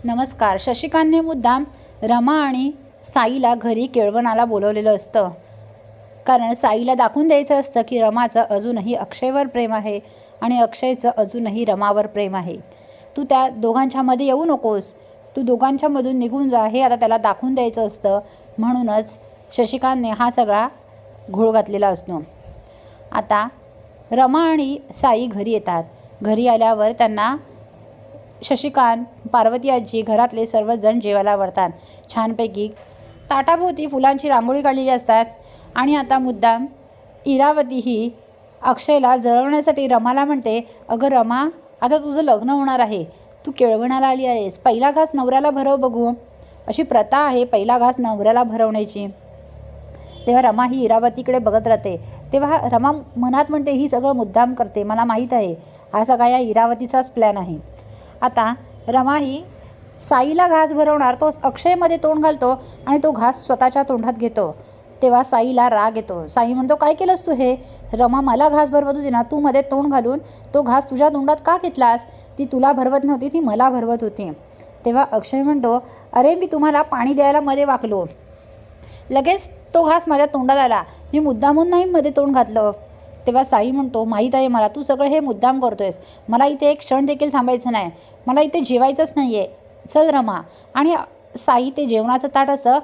नमस्कार. शशिकांतने मुद्दाम रमा आणि साईला घरी केळवणाला बोलवलेलं असतं, कारण साईला दाखवून द्यायचं असतं की रमाचं अजूनही अक्षयवर प्रेम आहे आणि अक्षयचं अजूनही रमावर प्रेम आहे. तू त्या दोघांच्यामध्ये येऊ नकोस, तू दोघांच्यामधून निघून जा, हे आता त्याला दाखवून द्यायचं असतं. म्हणूनच शशिकांतने हा सगळा घोळ घातलेला असतो. आता रमा आणि साई घरी येतात. घरी आल्यावर त्यांना शशिकांत, पार्वती आजी, घरातले सर्वजण जेवायला वाढतात. छानपैकी ताटाभोवती फुलांची रांगोळी काढलेली असतात. आणि आता मुद्दाम इरावती ही अक्षयला जळवण्यासाठी रमाला म्हणते, अगं रमा, आता तुझं लग्न होणार आहे, तू केळवणाला आली आहेस, पहिला घास नवऱ्याला भरव बघू. अशी प्रथा आहे पहिला घास नवऱ्याला भरवण्याची. तेव्हा रमा ही इरावतीकडे बघत राहते. तेव्हा रमा मनात म्हणते, ही सगळं मुद्दाम करते, मला माहीत आहे, हा सगळा या इरावतीचाच प्लॅन आहे. आता रमा ही साईला घास भरवणार, तो अक्षयमध्ये तोंड घालतो आणि तो घास स्वतःच्या तोंडात घेतो. तेव्हा साईला राग येतो. साई म्हणतो, काय केलंस तू हे? रमा, मला घास भरवत होती ना, तू मध्ये तोंड घालून तो घास तुझ्या तोंडात का घेतलास? ती तुला भरवत नव्हती, ती मला भरवत होती. तेव्हा अक्षय म्हणतो, अरे मी तुम्हाला पाणी द्यायला मध्ये वाकलो, लगेच तो घास माझ्या तोंडात आला, मी मुद्दामून नाही मध्ये तोंड घातलं. तेव्हा साई म्हणतो, माहीत आहे मला, तू सगळं हे मुद्दाम करतोयस, मला इथे एक क्षण देखील थांबायचं नाही, मला इथे जेवायचंच नाही आहे, चल रमा. आणि साई ते जेवणाचं ताट असं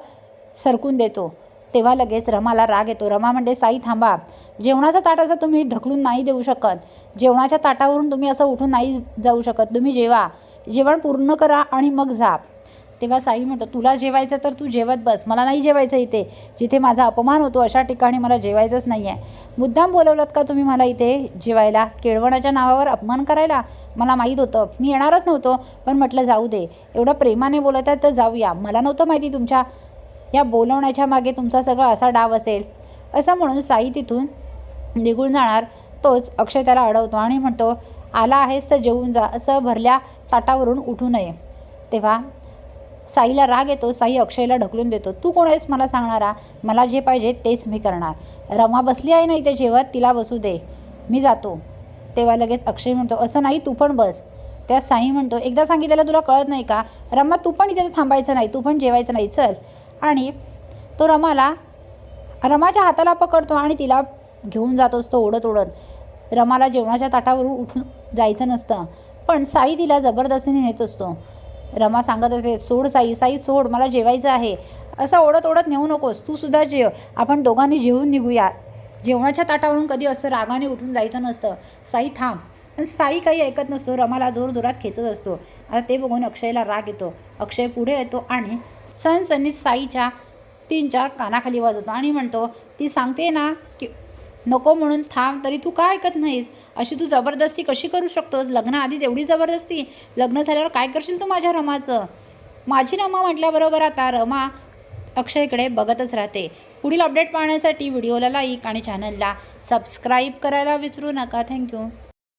सरकून देतो. तेव्हा लगेच रमाला राग येतो. रमा म्हणते, साई थांबा, जेवणाचं ताट असं तुम्ही ढकलून नाही देऊ शकत, जेवणाच्या ताटावरून तुम्ही असं उठून नाही जाऊ शकत, तुम्ही जेवा, जेवण पूर्ण करा आणि मग जा. तेव्हा साई म्हणतो, तुला जेवायचं तर तू जेवत बस, मला नाही जेवायचं इथे, जिथे माझा अपमान होतो अशा ठिकाणी मला जेवायचंच नाही आहे. मुद्दाम बोलवलं का तुम्ही मला इथे जेवायला, केळवणाच्या नावावर अपमान करायला? मला माहीत होतं, मी येणारच नव्हतो, पण म्हटलं जाऊ दे, एवढं प्रेमाने बोलत आहे तर जाऊया, मला नव्हतं माहिती तुमच्या या बोलवण्याच्या मागे तुमचा सगळा असा डाव असेल. असं म्हणून साई तिथून निघून जाणार. तोच अक्षय त्याला अडवतो आणि म्हणतो, आला आहेस तर जेवून जा, असं भरल्या ताटावरून उठू नये. तेव्हा साईला राग येतो. साई अक्षयला ढकलून देतो, तू कोण आहेस मला सांगणारा? मला जे पाहिजे तेच मी करणार. रमा बसली आहे ना इथे जेवत, तिला बसू दे, मी जातो. तेव्हा लगेच अक्षय म्हणतो, असं नाही, तू पण बस. त्या साई म्हणतो, एकदा सांगितलेलं तुला कळत नाही का? रमा, तू पण इथे थांबायचं नाही, तू पण जेवायचं नाही, चल. आणि तो रमाच्या हाताला पकडतो आणि तिला घेऊन जात असतो ओढत ओढत. रमाला जेवणाच्या ताटावरून उठून जायचं नसतं, पण साई तिला जबरदस्तीने नेत असतो. रमा सांगत असे, सोड साई, साई सोड, मला जेवायचं आहे, असं ओढत ओढत नेऊ नकोस, तू सुद्धा जेव, आपण दोघांनी जेवून निघूया. जेवणाच्या ताटावरून कधी असं रागाने उठून जायचं नसतं, साई थांब. पण साई काही ऐकत नसतो, रमाला जोरजोरात खेचत असतो. आता ते बघून अक्षयला राग येतो. अक्षय पुढे येतो आणि सनसनीत साईच्या 3-4 कानाखाली वाजवतो आणि म्हणतो, ती सांगते ना की नको म्हणून थांब, तरी तू का ऐकत नाहीस? अशी तू जबरदस्ती कशी करू शकतोस? लग्नाआधीच एवढी जबरदस्ती, लग्न झाल्यावर काय करशील तू माझ्या रमाचं? माझी रमा म्हटल्याबरोबर आता रमा अक्षयकडे बघतच राहते. पुढील अपडेट पाहण्यासाठी व्हिडिओला लाईक आणि चॅनलला सबस्क्राईब करायला विसरू नका. थँक्यू.